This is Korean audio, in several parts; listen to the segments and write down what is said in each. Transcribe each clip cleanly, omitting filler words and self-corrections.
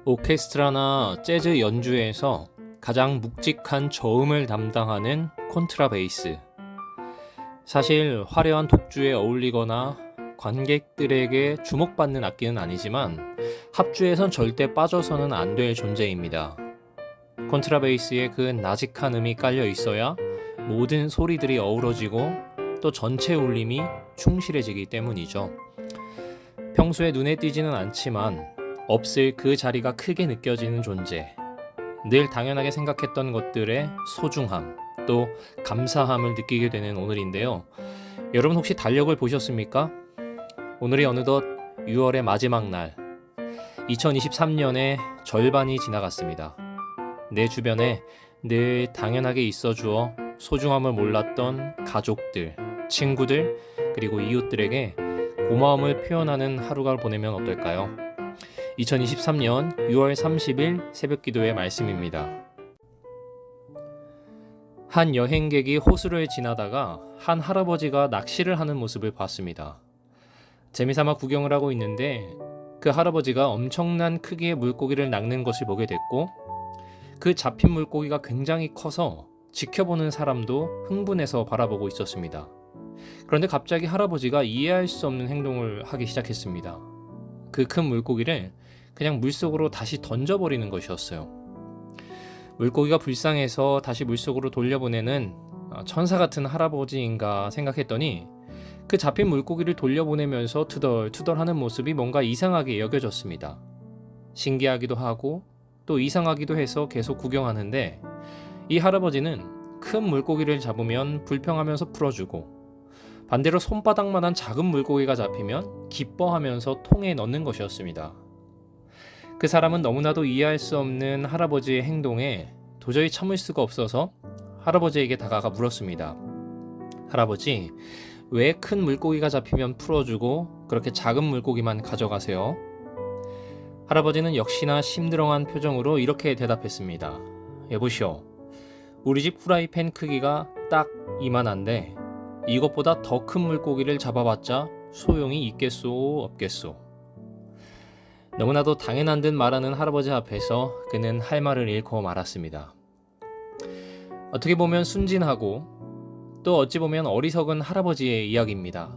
오케스트라나 재즈 연주에서 가장 묵직한 저음을 담당하는 콘트라베이스. 사실 화려한 독주에 어울리거나 관객들에게 주목받는 악기는 아니지만 합주에선 절대 빠져서는 안 될 존재입니다. 콘트라베이스에 그 나직한 음이 깔려 있어야 모든 소리들이 어우러지고 또 전체 울림이 충실해지기 때문이죠. 평소에 눈에 띄지는 않지만 없을 그 자리가 크게 느껴지는 존재, 늘 당연하게 생각했던 것들의 소중함, 또 감사함을 느끼게 되는 오늘인데요. 여러분 혹시 달력을 보셨습니까? 오늘이 어느덧 6월의 마지막 날, 2023년의 절반이 지나갔습니다. 내 주변에 늘 당연하게 있어주어 소중함을 몰랐던 가족들, 친구들, 그리고 이웃들에게 고마움을 표현하는 하루가 보내면 어떨까요? 2023년 6월 30일 새벽기도의 말씀입니다. 한 여행객이 호수를 지나다가 한 할아버지가 낚시를 하는 모습을 봤습니다. 재미삼아 구경을 하고 있는데 그 할아버지가 엄청난 크기의 물고기를 낚는 것을 보게 됐고, 그 잡힌 물고기가 굉장히 커서 지켜보는 사람도 흥분해서 바라보고 있었습니다. 그런데 갑자기 할아버지가 이해할 수 없는 행동을 하기 시작했습니다. 그 큰 물고기를 그냥 물속으로 다시 던져버리는 것이었어요. 물고기가 불쌍해서 다시 물속으로 돌려보내는 천사 같은 할아버지인가 생각했더니 그 잡힌 물고기를 돌려보내면서 투덜투덜하는 모습이 뭔가 이상하게 여겨졌습니다. 신기하기도 하고 또 이상하기도 해서 계속 구경하는데, 이 할아버지는 큰 물고기를 잡으면 불평하면서 풀어주고, 반대로 손바닥만한 작은 물고기가 잡히면 기뻐하면서 통에 넣는 것이었습니다. 그 사람은 너무나도 이해할 수 없는 할아버지의 행동에 도저히 참을 수가 없어서 할아버지에게 다가가 물었습니다. 할아버지, 왜 큰 물고기가 잡히면 풀어주고 그렇게 작은 물고기만 가져가세요? 할아버지는 역시나 심드렁한 표정으로 이렇게 대답했습니다. 여보시오, 우리 집 후라이팬 크기가 딱 이만한데 이것보다 더 큰 물고기를 잡아봤자 소용이 있겠소 없겠소. 너무나도 당연한 듯 말하는 할아버지 앞에서 그는 할 말을 잃고 말았습니다. 어떻게 보면 순진하고 또 어찌 보면 어리석은 할아버지의 이야기입니다.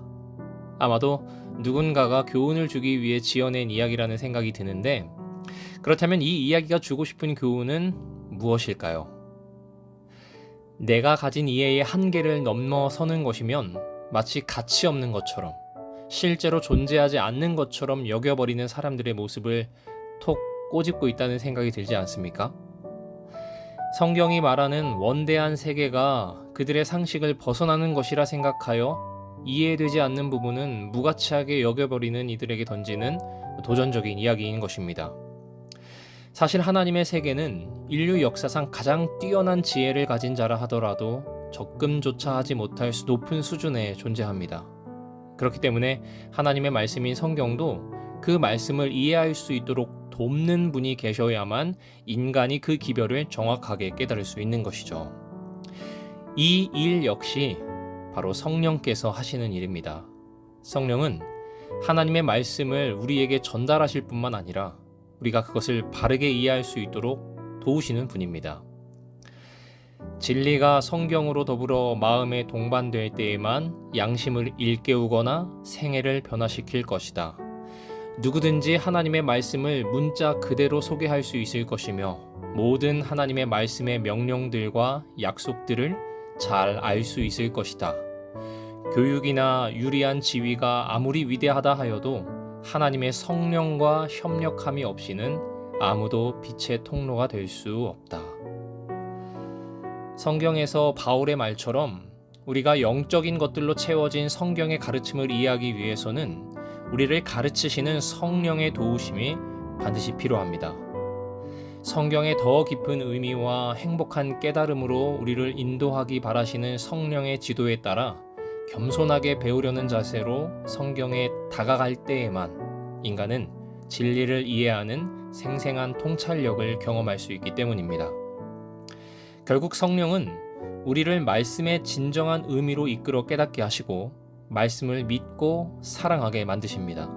아마도 누군가가 교훈을 주기 위해 지어낸 이야기라는 생각이 드는데, 그렇다면 이 이야기가 주고 싶은 교훈은 무엇일까요? 내가 가진 이해의 한계를 넘어서는 것이면 마치 가치 없는 것처럼, 실제로 존재하지 않는 것처럼 여겨버리는 사람들의 모습을 톡 꼬집고 있다는 생각이 들지 않습니까? 성경이 말하는 원대한 세계가 그들의 상식을 벗어나는 것이라 생각하여 이해되지 않는 부분은 무가치하게 여겨버리는 이들에게 던지는 도전적인 이야기인 것입니다. 사실 하나님의 세계는 인류 역사상 가장 뛰어난 지혜를 가진 자라 하더라도 접근조차 하지 못할 높은 수준에 존재합니다. 그렇기 때문에 하나님의 말씀인 성경도 그 말씀을 이해할 수 있도록 돕는 분이 계셔야만 인간이 그 기별을 정확하게 깨달을 수 있는 것이죠. 이 일 역시 바로 성령께서 하시는 일입니다. 성령은 하나님의 말씀을 우리에게 전달하실 뿐만 아니라 우리가 그것을 바르게 이해할 수 있도록 도우시는 분입니다. 진리가 성경으로 더불어 마음에 동반될 때에만 양심을 일깨우거나 생애를 변화시킬 것이다. 누구든지 하나님의 말씀을 문자 그대로 소개할 수 있을 것이며 모든 하나님의 말씀의 명령들과 약속들을 잘 알 수 있을 것이다. 교육이나 유리한 지위가 아무리 위대하다 하여도 하나님의 성령과 협력함이 없이는 아무도 빛의 통로가 될 수 없다. 성경에서 바울의 말처럼 우리가 영적인 것들로 채워진 성경의 가르침을 이해하기 위해서는 우리를 가르치시는 성령의 도우심이 반드시 필요합니다. 성경의 더 깊은 의미와 행복한 깨달음으로 우리를 인도하기 바라시는 성령의 지도에 따라 겸손하게 배우려는 자세로 성경에 다가갈 때에만 인간은 진리를 이해하는 생생한 통찰력을 경험할 수 있기 때문입니다. 결국 성령은 우리를 말씀의 진정한 의미로 이끌어 깨닫게 하시고 말씀을 믿고 사랑하게 만드십니다.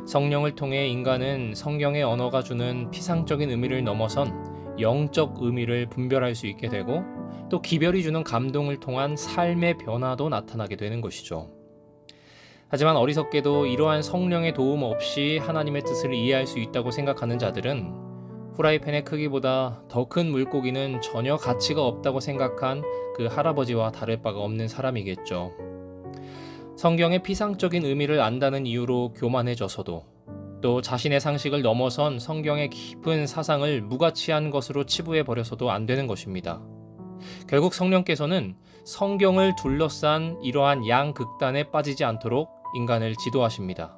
성령을 통해 인간은 성경의 언어가 주는 피상적인 의미를 넘어선 영적 의미를 분별할 수 있게 되고 또 기별이 주는 감동을 통한 삶의 변화도 나타나게 되는 것이죠. 하지만 어리석게도 이러한 성령의 도움 없이 하나님의 뜻을 이해할 수 있다고 생각하는 자들은 후라이팬의 크기보다 더 큰 물고기는 전혀 가치가 없다고 생각한 그 할아버지와 다를 바가 없는 사람이겠죠. 성경의 피상적인 의미를 안다는 이유로 교만해져서도 또 자신의 상식을 넘어선 성경의 깊은 사상을 무가치한 것으로 치부해버려서도 안 되는 것입니다. 결국 성령께서는 성경을 둘러싼 이러한 양극단에 빠지지 않도록 인간을 지도하십니다.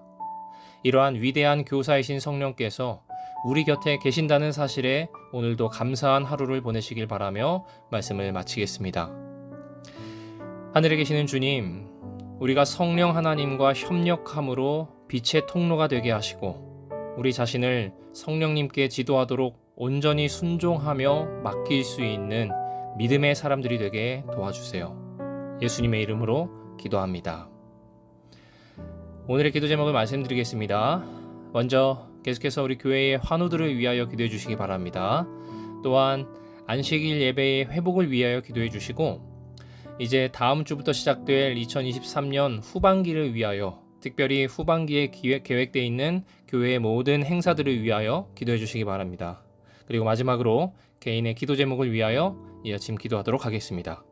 이러한 위대한 교사이신 성령께서 우리 곁에 계신다는 사실에 오늘도 감사한 하루를 보내시길 바라며 말씀을 마치겠습니다. 하늘에 계시는 주님, 우리가 성령 하나님과 협력함으로 빛의 통로가 되게 하시고 우리 자신을 성령님께 지도하도록 온전히 순종하며 맡길 수 있는 믿음의 사람들이 되게 도와주세요. 예수님의 이름으로 기도합니다. 오늘의 기도 제목을 말씀드리겠습니다. 먼저 계속해서 우리 교회의 환우들을 위하여 기도해 주시기 바랍니다. 또한 안식일 예배의 회복을 위하여 기도해 주시고 이제 다음 주부터 시작될 2023년 후반기를 위하여 특별히 후반기에 계획되어 있는 교회의 모든 행사들을 위하여 기도해 주시기 바랍니다. 그리고 마지막으로 개인의 기도 제목을 위하여 이 아침 기도하도록 하겠습니다.